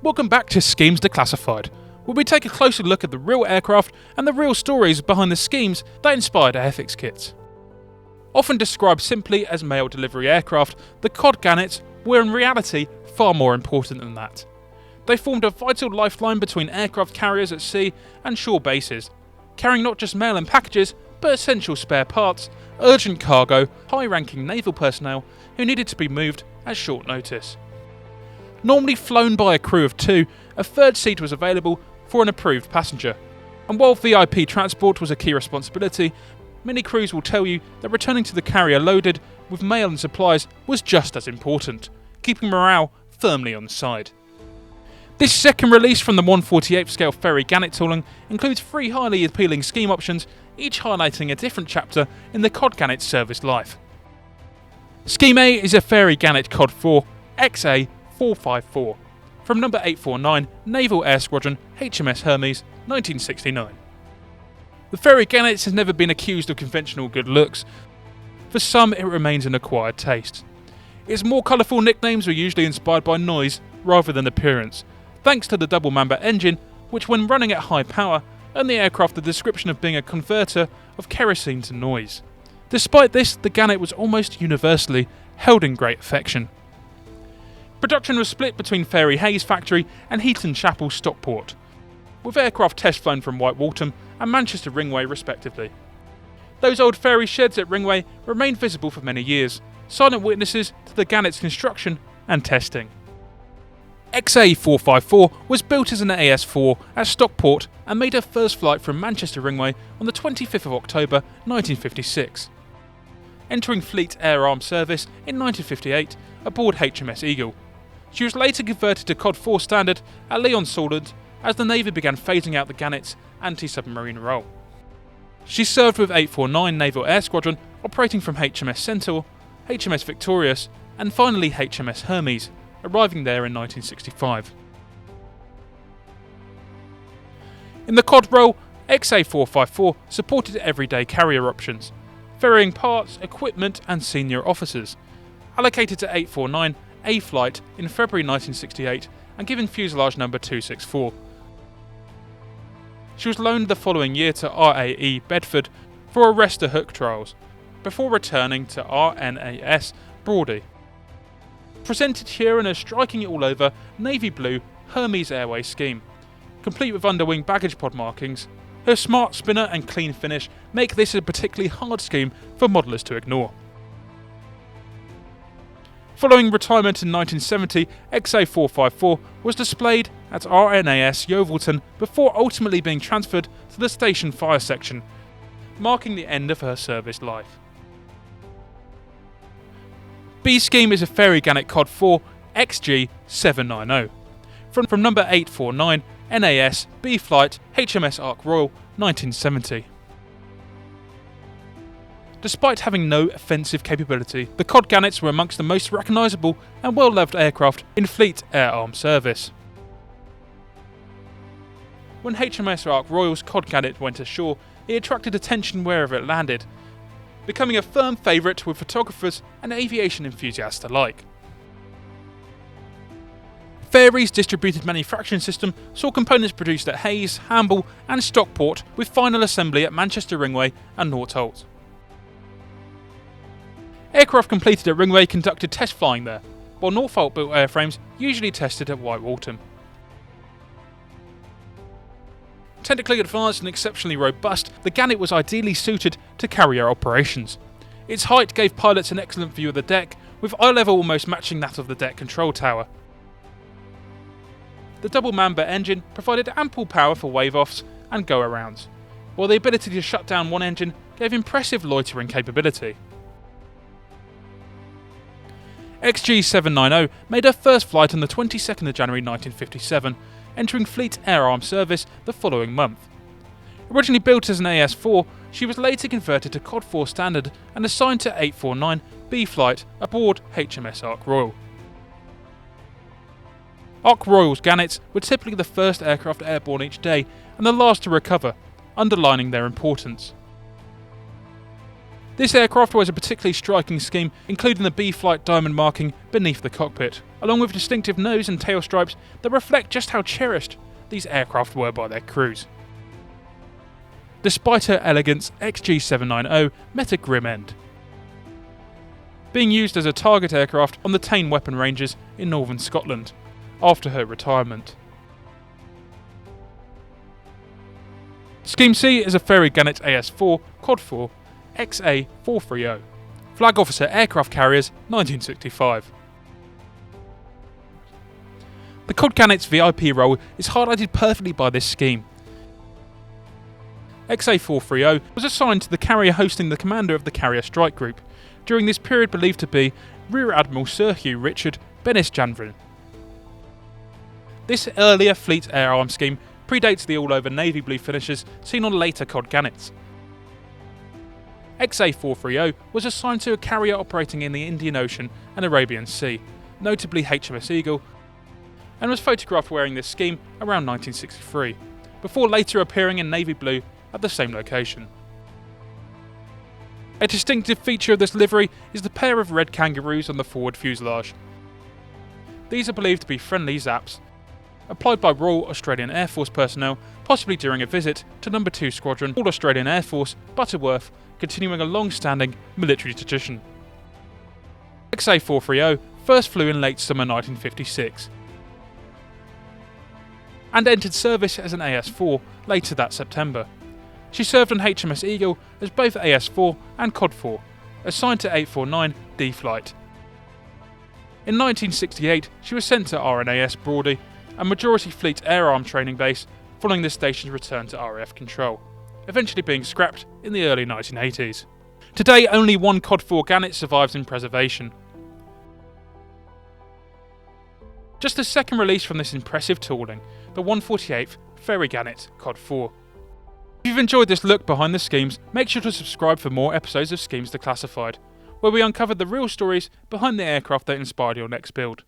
Welcome back to Schemes Declassified, where we take a closer look at the real aircraft and the real stories behind the schemes that inspired Airfix kits. Often described simply as mail delivery aircraft, the COD Gannets were in reality far more important than that. They formed a vital lifeline between aircraft carriers at sea and shore bases, carrying not just mail and packages, but essential spare parts, urgent cargo, high-ranking naval personnel who needed to be moved at short notice. Normally flown by a crew of 2, a third seat was available for an approved passenger. And while VIP transport was a key responsibility, many crews will tell you that returning to the carrier loaded with mail and supplies was just as important, keeping morale firmly on side. This second release from the 1/48th scale Fairey Gannet tooling includes 3 highly appealing scheme options, each highlighting a different chapter in the COD Gannet service life. Scheme A is a Fairey Gannet COD.4 XA454 from number 849 Naval Air Squadron HMS Hermes 1969. The Fairey Gannet has never been accused of conventional good looks. For some it remains an acquired taste. Its more colourful nicknames were usually inspired by noise rather than appearance, thanks to the double mamber engine which when running at high power earned the aircraft the description of being a converter of kerosene to noise. Despite this, the Gannet was almost universally held in great affection. Production was split between Fairey Hayes factory and Heaton Chapel Stockport, with aircraft test flown from White Waltham and Manchester Ringway respectively. Those old Fairey sheds at Ringway remained visible for many years, silent witnesses to the Gannet's construction and testing. XA454 was built as an AS4 at Stockport and made her first flight from Manchester Ringway on the 25th of October 1956. Entering Fleet Air Arm service in 1958 aboard HMS Eagle. She was later converted to COD.4 standard at Leon Solent as the Navy began phasing out the Gannet's anti-submarine role. She served with 849 Naval Air Squadron operating from HMS Centaur, HMS Victorious and finally HMS Hermes, arriving there in 1965. In the COD role, XA454 supported everyday carrier options, ferrying parts, equipment and senior officers, allocated to 849 A Flight in February 1968 and given fuselage number 264. She was loaned the following year to RAE Bedford for arrestor hook trials, before returning to RNAS Brawdy. Presented here in a striking it all over navy blue Hermes Airways scheme, complete with underwing baggage pod markings. Her smart spinner and clean finish make this a particularly hard scheme for modellers to ignore. Following retirement in 1970, XA454 was displayed at RNAS Yeovilton before ultimately being transferred to the Station Fire Section, marking the end of her service life. B scheme is a Fairey Gannet COD.4 XG790 from number 849 NAS B Flight HMS Ark Royal 1970. Despite having no offensive capability, the COD Gannets were amongst the most recognisable and well-loved aircraft in Fleet Air Arm service. When HMS Ark Royal's COD Gannet went ashore, it attracted attention wherever it landed, becoming a firm favourite with photographers and aviation enthusiasts alike. Fairey's distributed manufacturing system saw components produced at Hayes, Hamble and Stockport with final assembly at Manchester Ringway and Northolt. Aircraft completed at Ringway conducted test flying there, while Northolt built airframes usually tested at White Waltham. Technically advanced and exceptionally robust, the Gannet was ideally suited to carrier operations. Its height gave pilots an excellent view of the deck, with eye level almost matching that of the deck control tower. The double mamber engine provided ample power for wave-offs and go-arounds, while the ability to shut down one engine gave impressive loitering capability. XG790 made her first flight on the 22nd of January 1957, entering Fleet Air Arm service the following month. Originally built as an AS4, she was later converted to COD.4 standard and assigned to 849 B Flight aboard HMS Ark Royal. Ark Royal's Gannets were typically the first aircraft airborne each day and the last to recover, underlining their importance. This aircraft wears a particularly striking scheme, including the B-Flight diamond marking beneath the cockpit, along with distinctive nose and tail stripes that reflect just how cherished these aircraft were by their crews. Despite her elegance, XG790 met a grim end, being used as a target aircraft on the Tain weapon ranges in northern Scotland after her retirement. Scheme C is a Fairey Gannet AS4 COD.4 XA430, Flag Officer Aircraft Carriers 1965. The COD Gannet's VIP role is highlighted perfectly by this scheme. XA430 was assigned to the carrier hosting the commander of the carrier strike group, during this period believed to be Rear Admiral Sir Hugh Richard Bennis-Janvrin. This earlier fleet air arm scheme predates the all-over navy blue finishes seen on later COD Gannets. XA430 was assigned to a carrier operating in the Indian Ocean and Arabian Sea, notably HMS Eagle, and was photographed wearing this scheme around 1963, before later appearing in navy blue at the same location. A distinctive feature of this livery is the pair of red kangaroos on the forward fuselage. These are believed to be friendly zaps, applied by Royal Australian Air Force personnel, possibly during a visit to No. 2 Squadron, Royal Australian Air Force, Butterworth, continuing a long-standing military tradition. XA430 first flew in late summer 1956, and entered service as an AS4 later that September. She served on HMS Eagle as both AS4 and COD.4, assigned to 849 D Flight. In 1968, she was sent to RNAS Brawdy, a Majority Fleet Air Arm training base, following the station's return to RAF control, eventually being scrapped in the early 1980s. Today, only one COD.4 Gannet survives in preservation. Just the second release from this impressive tooling, the 148th Fairey Gannet COD.4. If you've enjoyed this look behind the schemes, make sure to subscribe for more episodes of Schemes Declassified, where we uncover the real stories behind the aircraft that inspired your next build.